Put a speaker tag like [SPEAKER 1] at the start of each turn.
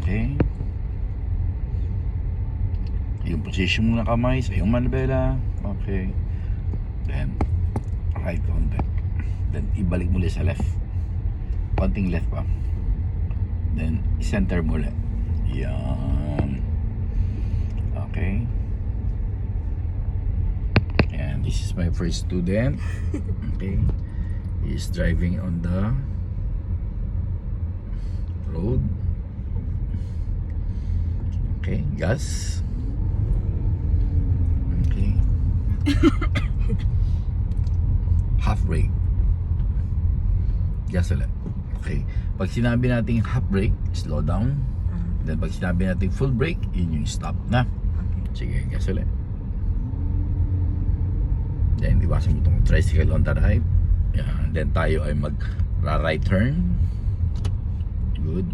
[SPEAKER 1] Okay. Yung position mo ng kamay sa iyong manibela. Okay. Then right konti. Then ibalik muli sa left. Konting left pa. Then center muli. Yan. Okay. And this is my first student. Okay. He's driving on the road. Okay, gas. Okay. Half brake. Gas ulit. Okay. Pag sinabi natin half brake, slow down. Then pag sinabi natin full brake, yun yung stop na. Sige, gas ulit. Then iwasan mo itong tricycle on the right. Yan. Then tayo ay mag right turn. Good.